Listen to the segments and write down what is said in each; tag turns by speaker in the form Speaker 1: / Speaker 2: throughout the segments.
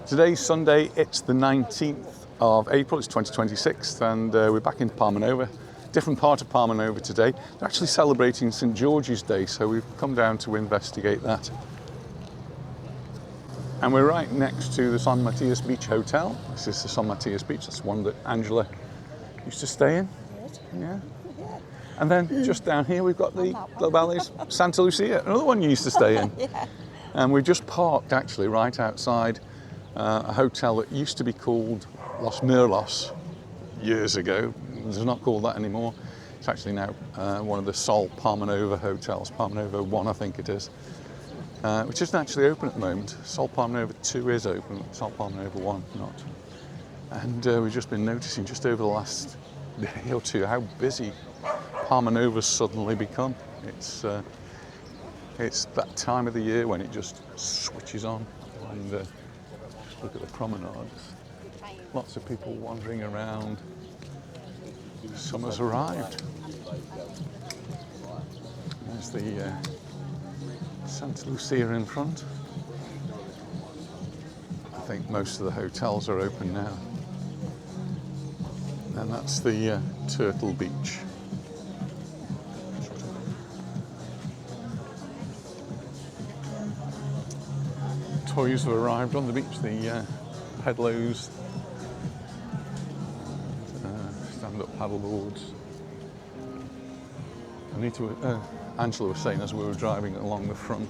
Speaker 1: Today's Sunday, it's the 19th of April, it's 2026, and we're back in Palmanova. Different part of Palmanova today. They're actually celebrating St. George's Day, so we've come down to investigate that. And we're right next to the San Matias Beach Hotel. This is the San Matias Beach, that's one that Angela used to stay in. Yeah. And then just down here we've got the Baleares Santa Lucia, another one you used to stay in.
Speaker 2: Yeah.
Speaker 1: And we just parked actually right outside a hotel that used to be called Los Mirlos years ago. It's not called that anymore. It's actually now one of the Sol Palmanova hotels, Palmanova 1 I think it is, which isn't actually open at the moment. Sol Palmanova 2 is open, Sol Palmanova 1 not. And we've just been noticing just over the last day or two how busy Palmanova's suddenly become. It's that time of the year when it just switches on. And just look at the promenades. Lots of people wandering around. Summer's arrived. There's the Santa Lucia in front. I think most of the hotels are open now. And that's the Turtle Beach. Toys have arrived on the beach, the pedlos, stand-up paddle boards. Angela was saying as we were driving along the front,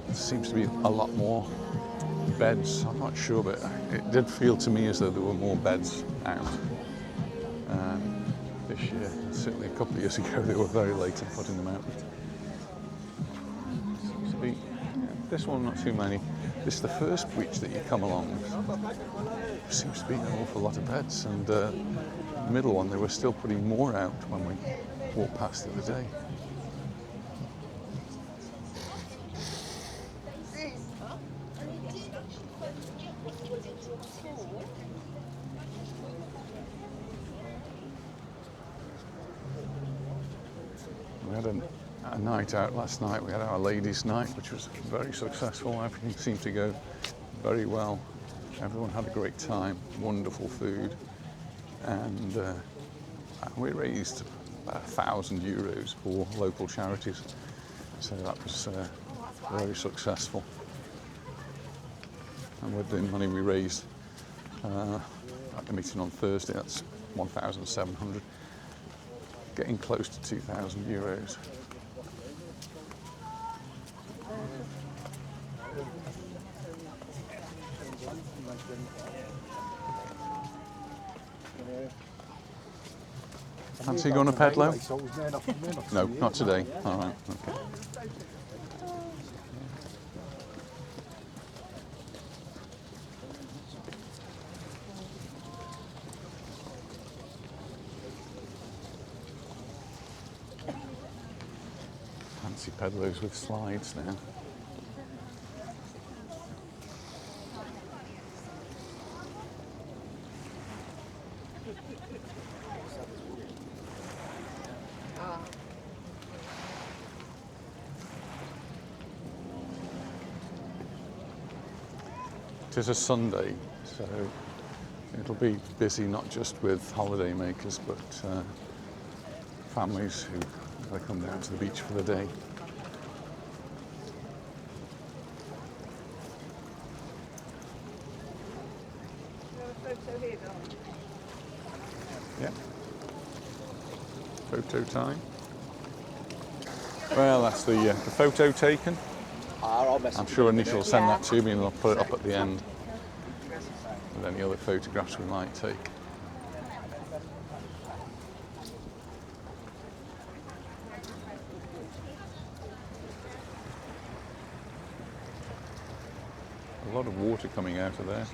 Speaker 1: there seems to be a lot more beds. I'm not sure, but it did feel to me as though there were more beds out this year. Certainly a couple of years ago they were very late in putting them out. Seems to be, this one not too many. This is the first beach that you come along. There seems to be an awful lot of beds, and the middle one they were still putting more out when we walked past the other day. We had a night out last night. We had our ladies' night, which was very successful. Everything seemed to go very well. Everyone had a great time, wonderful food, and we raised about €1,000 for local charities. So that was very successful. And with the money we raised at the meeting on Thursday, that's 1,700, getting close to €2,000. Fancy going to Pedlo? No, not today. All right. Okay. Fancy pedlos with slides now. It is a Sunday, so it'll be busy not just with holiday makers, but families who come down to the beach for the day. Yeah. Photo time. Well, that's the photo taken. I'm sure Anita will send that to me and I'll put it up at the end with any other photographs we might take. A lot of water coming out of there.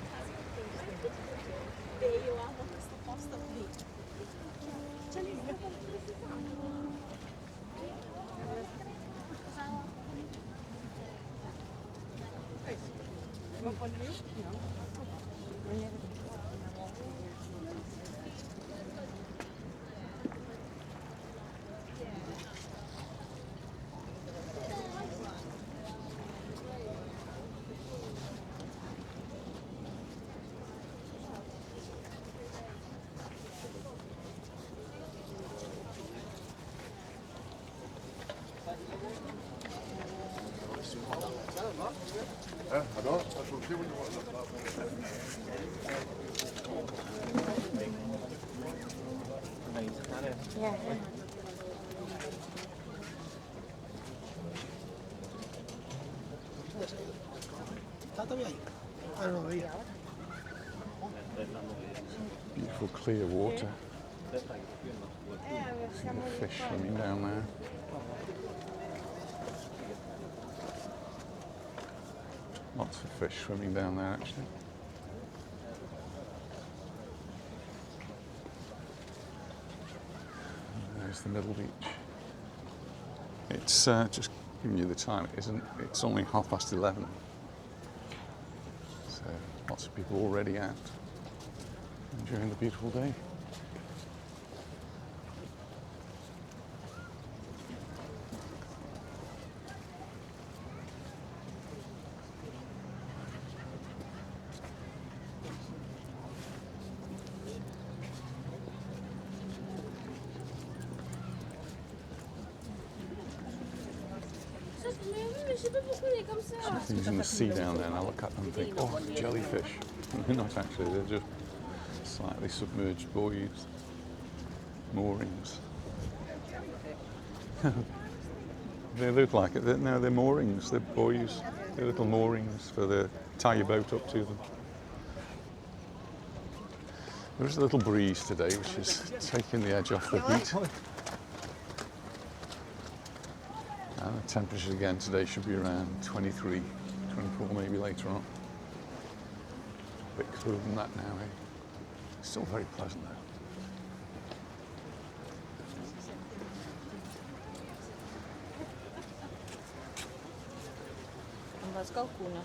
Speaker 2: Yeah.
Speaker 1: Beautiful clear water. Fish swimming down there. Lots of fish swimming down there actually. And there's the middle beach. It's just giving you the time. It's only 11:30. So lots of people already out enjoying the beautiful day. Things in the sea down there, and I look at them and think, oh, jellyfish. They're not actually, they're just slightly submerged buoys, moorings. They look like it. No, they're moorings, they're buoys. They're little moorings for the tie your boat up to them. There is a little breeze today, which is taking the edge off the heat. And the temperature again today should be around 23, 24 maybe later on. A bit cooler than that now, eh? Still very pleasant though.
Speaker 2: Let's go, Kuna.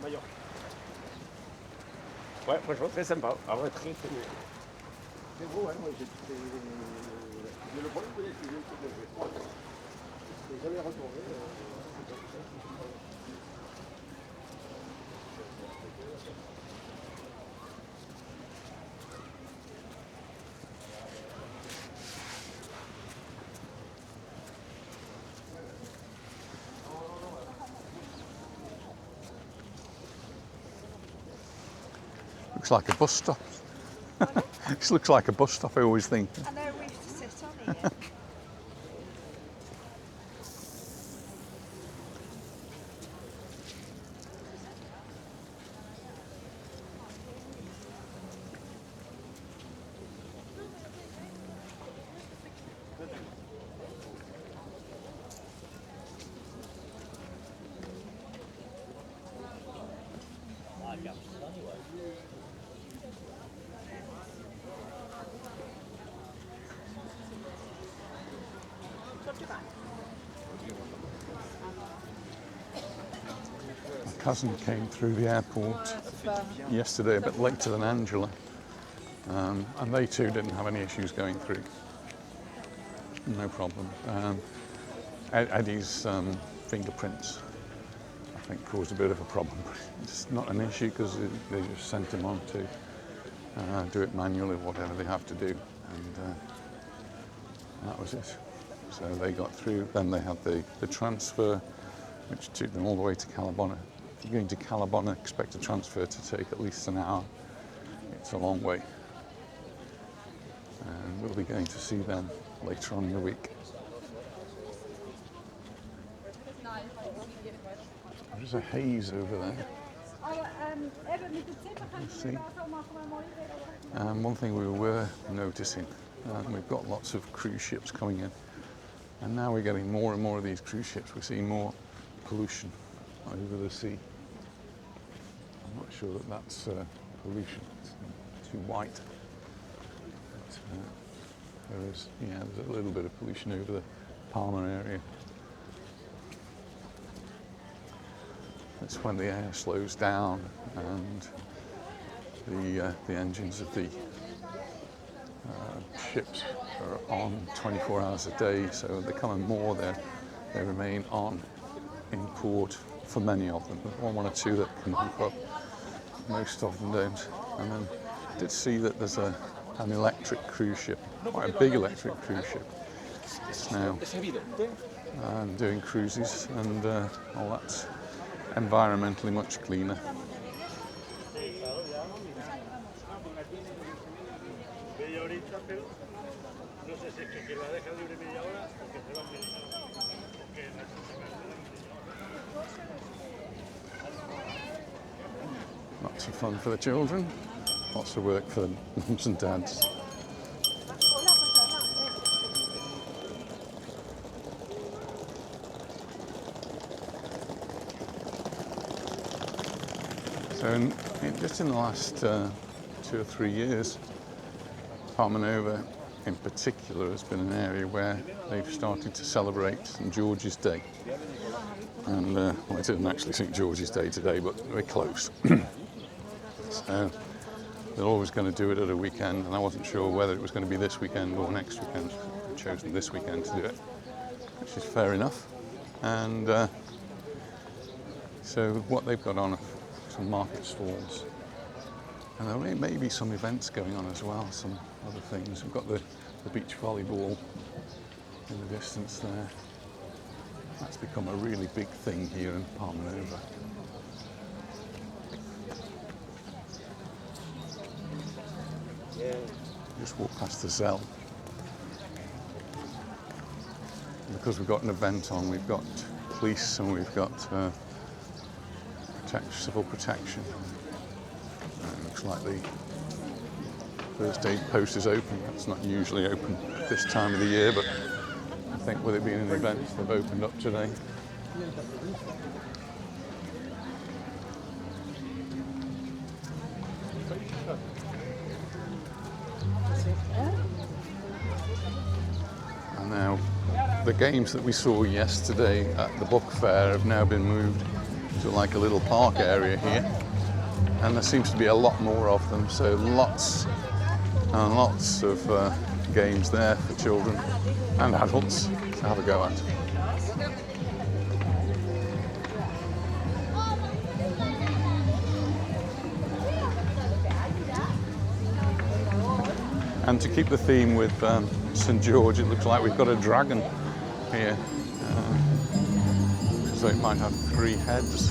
Speaker 3: Mallorca. Ouais, franchement, très sympa. Ah ouais, très très bien. C'est beau, hein, moi j'étais. Mais le problème, c'est que je n'ai jamais retourné.
Speaker 1: Looks like a bus stop. This looks like a bus stop, I always think.
Speaker 2: I know we used to sit on here.
Speaker 1: My cousin came through the airport yesterday a bit later than Angela, and they too didn't have any issues going through. No problem. Eddie's fingerprints, I think, caused a bit of a problem. It's not an issue because they just sent him on to do it manually, whatever they have to do, and that was it. So they got through. Then they had the transfer, which took them all the way to Calabona. If you're going to Calabona, expect a transfer to take at least an hour. It's a long way. And we'll be going to see them later on in the week. There's a haze over there. Let's see. One thing we were noticing, we've got lots of cruise ships coming in. And now we're getting more and more of these cruise ships. We're seeing more pollution over the sea. I'm not sure that that's pollution. It's too white. But, there's a little bit of pollution over the Palma area. It's when the air slows down and the engines of the ships are on 24 hours a day, so they come in more, they remain on in port for many of them. There's one or two that can hook up, most of them don't. And then I did see that there's an electric cruise ship, quite a big electric cruise ship. It's now doing cruises, and all that's environmentally much cleaner. Lots of fun for the children, lots of work for the mums and dads. So just in the last 2 or 3 years, Palmanova in particular has been an area where they've started to celebrate St George's Day. And well, it isn't actually St George's Day today, but we're close. So they're always going to do it at a weekend, and I wasn't sure whether it was going to be this weekend or next weekend. I've chosen this weekend to do it, which is fair enough. And so what they've got on are some market stalls, and there may be some events going on as well, some other things. We've got the beach volleyball in the distance there. That's become a really big thing here in Palmanova. Just walk past the Zell. Because we've got an event on, we've got police and we've got civil protection. Looks like the first aid post is open. It's not usually open this time of the year, but I think with it being an event, they've opened up today. And now, the games that we saw yesterday at the book fair have now been moved to like a little park area here, and there seems to be a lot more of them, so lots and lots of games there for children and adults to have a go at. And to keep the theme with St George, it looks like we've got a dragon here, so it might have 3 heads.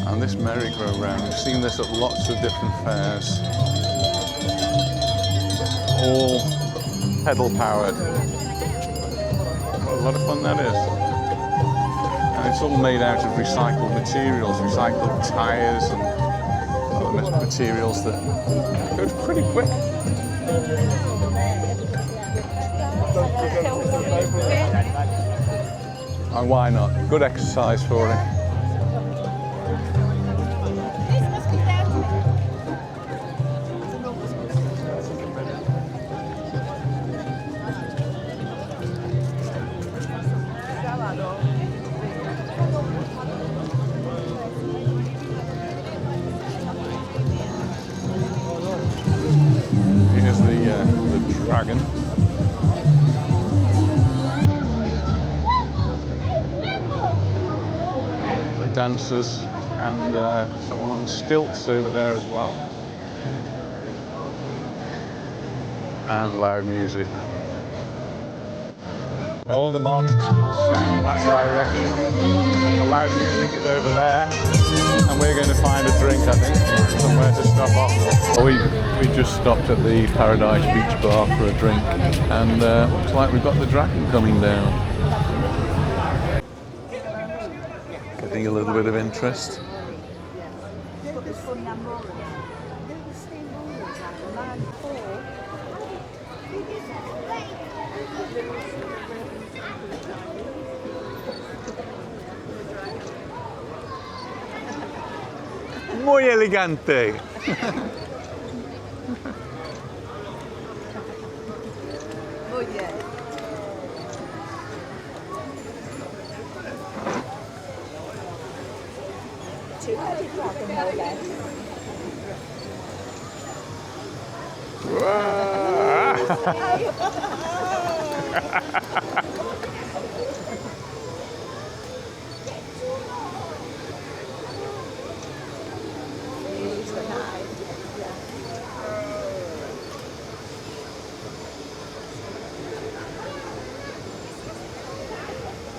Speaker 1: And this merry-go-round, we've seen this at lots of different fairs, all pedal-powered. What a lot of fun that is. And it's all made out of recycled materials, recycled tyres and other materials that goes pretty quick. And why not? Good exercise for it. Here's the dragon. Dancers and someone on stilts over there as well, and loud music. Oh, the market, that's direction. The loud music is over there, and we're going to find a drink, I think, somewhere to stop off. Well, we just stopped at the Paradise Beach Bar for a drink, and looks like we've got the dragon coming down. Getting a little bit of interest. Muy elegante.
Speaker 2: two-headed dragon, no less. Use the knife.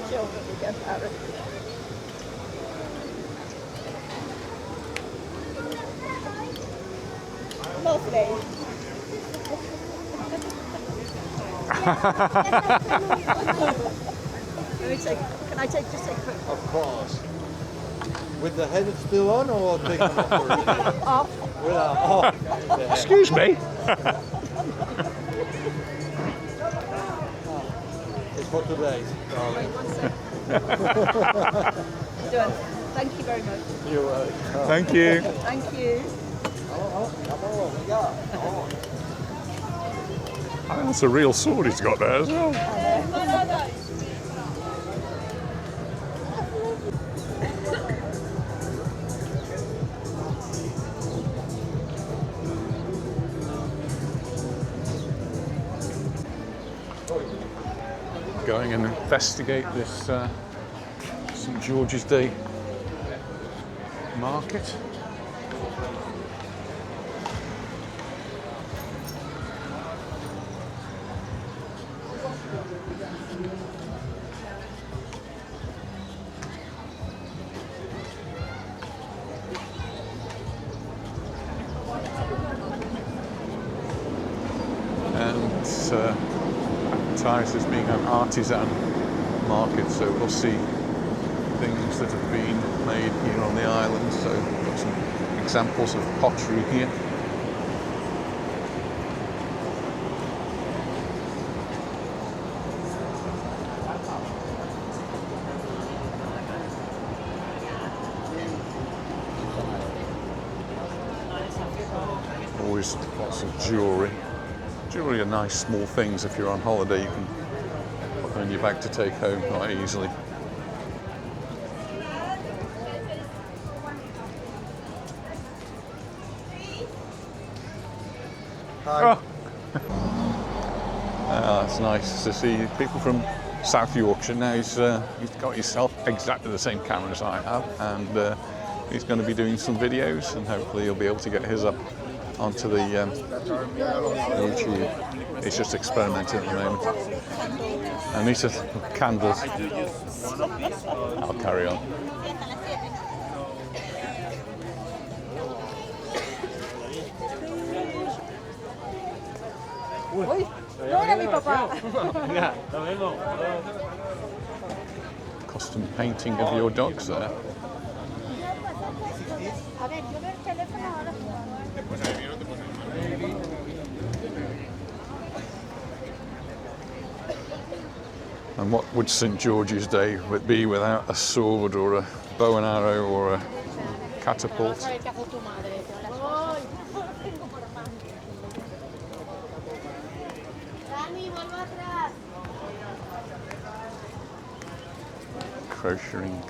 Speaker 2: Children will get married. Lovely. Can I take just a quick
Speaker 3: Of course. With the head still on or take it off?
Speaker 2: off?
Speaker 3: Without off.
Speaker 1: Excuse me.
Speaker 3: It's for today, darling.
Speaker 2: Done. Thank you very much.
Speaker 3: You're welcome.
Speaker 1: Thank you.
Speaker 2: Thank you.
Speaker 1: Oh, that's a real sword he's got there as well. Going and investigate this St George's Day market. Advertised as being an artisan market, so we'll see things that have been made here on the island. So we've got some examples of pottery here. Always lots of jewellery. Jewellery are nice small things. If you're on holiday, you can put them in your bag to take home quite easily.
Speaker 3: Hi.
Speaker 1: It's nice to see people from South Yorkshire. Now you've got yourself exactly the same camera as I have, and he's going to be doing some videos, and hopefully he'll be able to get his up onto the YouTube. He's just experimenting at the moment. And these are candles. I'll carry on. Custom painting of your dogs there. And what would St George's Day be without a sword or a bow and arrow or a catapult? Crocheting.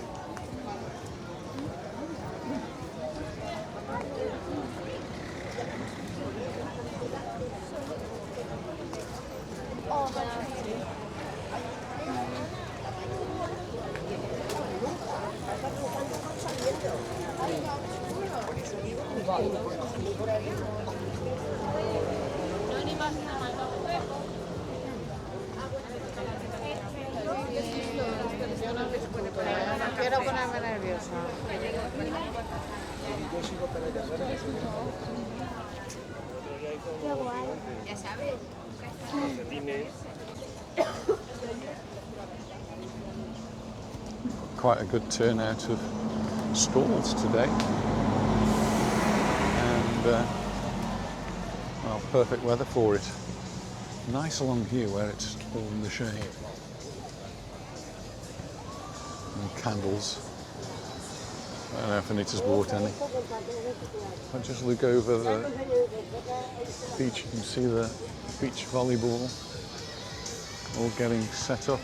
Speaker 4: Quiero ponerme nerviosa. Ya sabes.
Speaker 1: Quite a good turnout of stalls today, and well, perfect weather for it. Nice along here where it's all in the shade. And candles. I don't know if Anita's bought any. If I just look over the beach, you can see the beach volleyball all getting set up.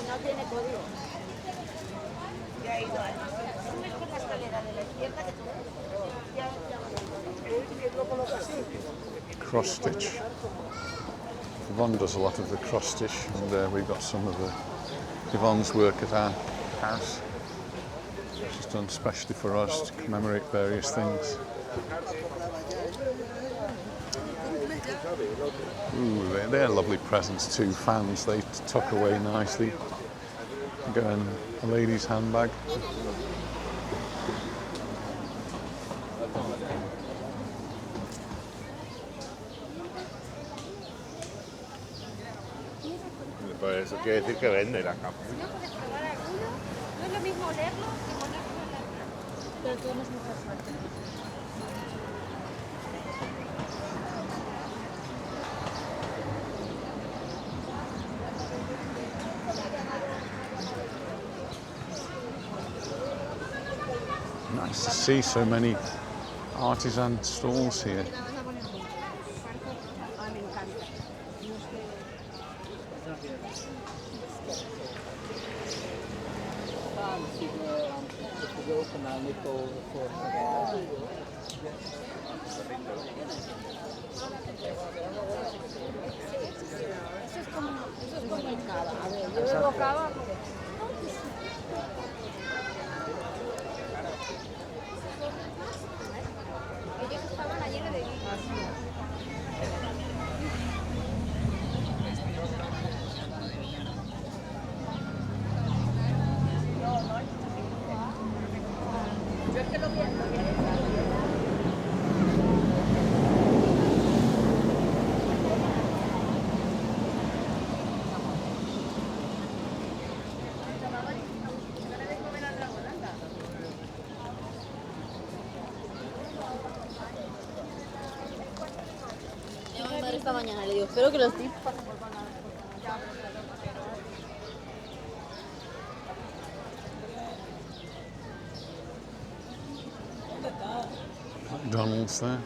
Speaker 2: No tiene código. Ya he ido antes. Subes por la escalera de la izquierda que tú.
Speaker 1: Cross stitch. Yvonne does a lot of the cross stitch, and we've got some of Yvonne's work at our house. She's done specially for us to commemorate various things. Ooh, they're lovely presents too, fans. They tuck away nicely. Go in a lady's handbag.
Speaker 3: Pues eso quiere decir que vende la capa.
Speaker 4: Si no puedes probar alguno, no es lo mismo olerlo que ponerlo en la cara. Pero tienes mucha suerte.
Speaker 1: Nice to see so many artisan stalls here.
Speaker 2: Eso es como en cava. A ver, yo bebo cava.
Speaker 4: Ellos estaban ayer de vino.
Speaker 2: Yo es que lo vi a mi madre esta mañana, le digo, espero que los tips pasen por Palmanova.
Speaker 1: McDonald's there.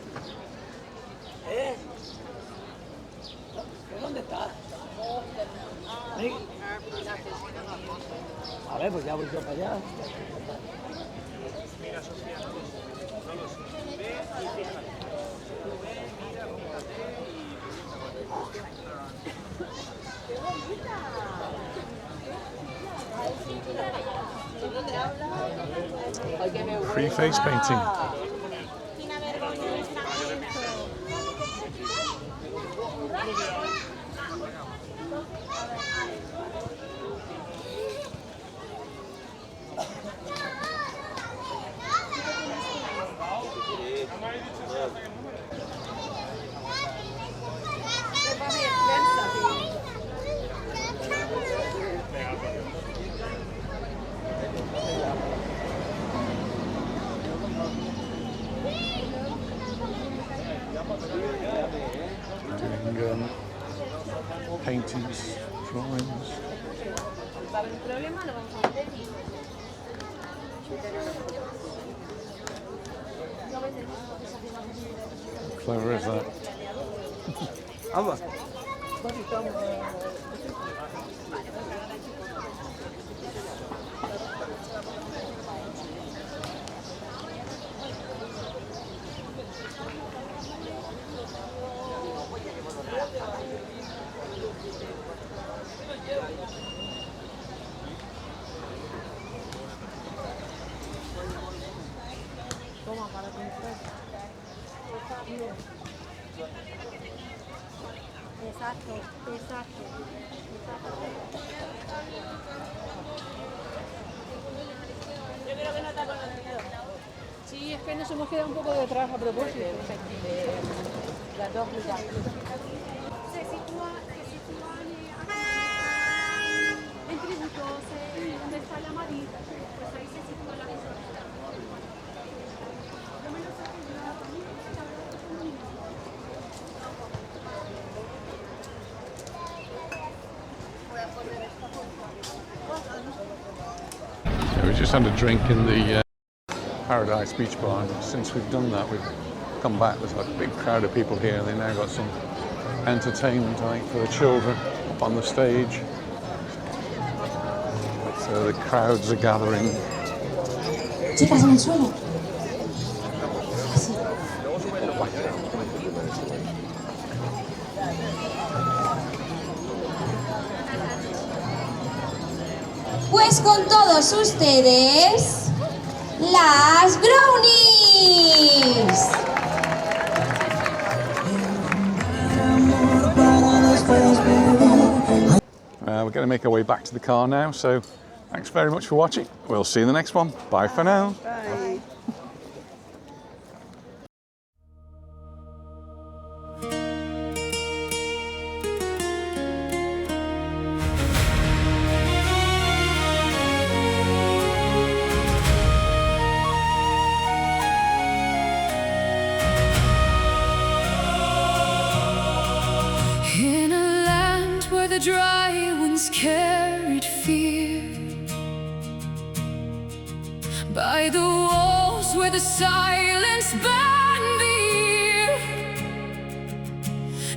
Speaker 5: ¿Dónde está? ¿Sí? A ver, pues ya voy yo para allá.
Speaker 1: Free face painting. Doing paintings, drawings.
Speaker 2: Va a haber un problema, lo vamos a meter.
Speaker 1: How clever is that?
Speaker 5: Vamos.
Speaker 2: Toma, para comprar. Exacto, exacto. Yo creo que no está conocido. Sí, es que nos hemos quedado un poco detrás a propósito. De las dos mitades.
Speaker 6: Se sitúa en tributos, donde está la marina, pues ahí se sitúa la cosa. Lo menos aquí de la familia, la verdad es que no.
Speaker 1: We just had a drink in the Paradise Beach Bar, and since we've done that, we've come back. There's a big crowd of people here. They now got some entertainment, I think, for the children up on the stage. So the crowds are gathering.
Speaker 7: Chicas, en el suelo. Pues con todos ustedes, las brownies.
Speaker 1: We're going to make our way back to the car now, so thanks very much for watching. We'll see you in the next one. Bye for now.
Speaker 2: Bye.
Speaker 8: In a land where the dry winds carried fear, by the walls where the silence burned the ear,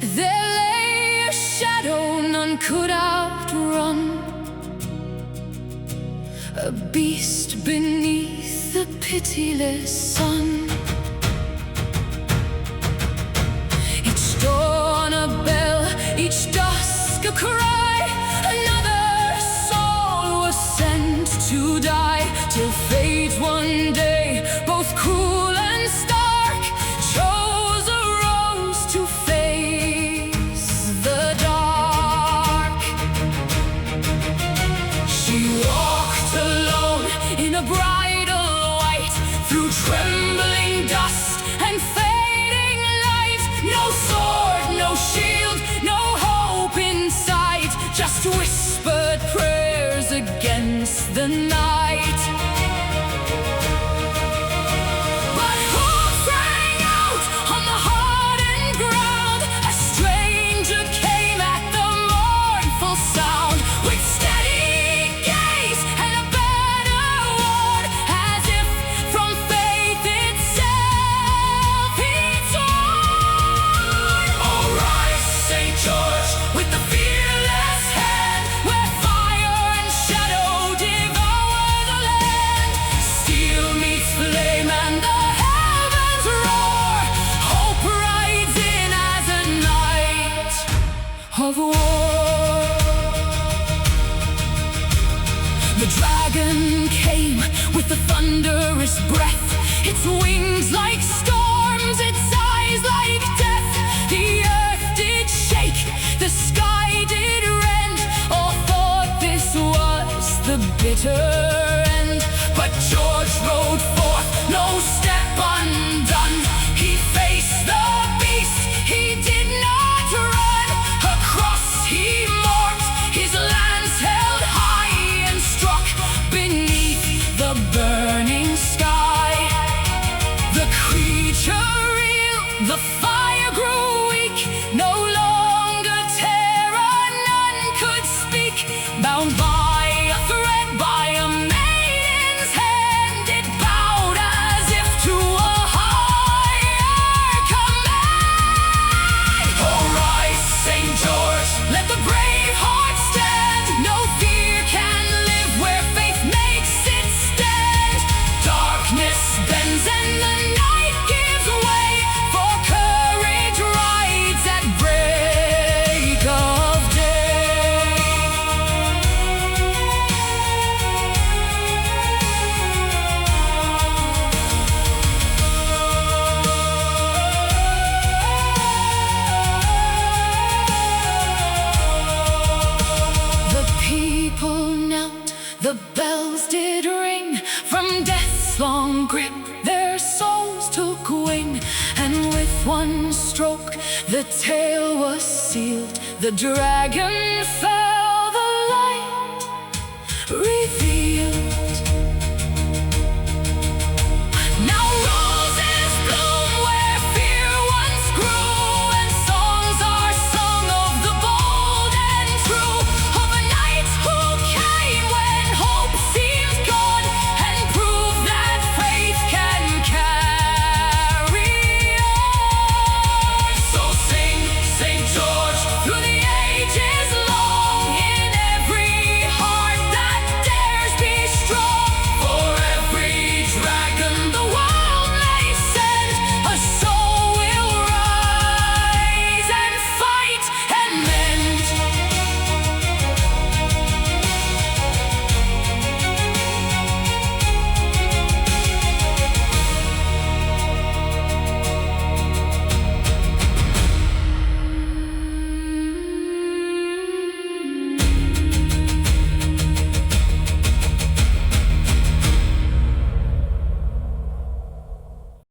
Speaker 8: there lay a shadow none could outrun, a beast beneath the pitiless sun. Each dawn a bell, each dusk a cry, another soul was sent to die, till fate one day, both cruel and stark, chose a rose to face the dark. She walked alone in a bridal white, through trembling dust and fading light. No sword, no shield, no hope in sight, just whispered prayers against the night. But hooves rang out on the hardened ground, a stranger came at the mournful sound, with steady gaze and a banner worn, as if from faith itself he torn. Oh, rise, St. George, with the fearless hand, where fire and shadow devour the land. Steel meets flame and the heavens roar, hope rides in as a night of war. The dragon came with a thunderous breath, its wings like storms, its eyes like death. The earth did shake, the sky did rend, all thought this was the bitter end. But George rode forth, no step undone. He faced the beast, he did not run. Across he marched, his lance held high, and struck beneath the burning sky. The creature reeled, the fire grew weak, no longer terror, none could speak. Bound by a thread, by a maiden's hand, it bowed as if to a higher command. Oh, rise, St. George, let the brave heart stand. No fear can live where faith makes it stand. Darkness bends and the night gives way, for courage rides at break of day. The people knelt, the bells did ring, from death's long grip their souls took wing, and with one stroke the tale was sealed, the dragon fell.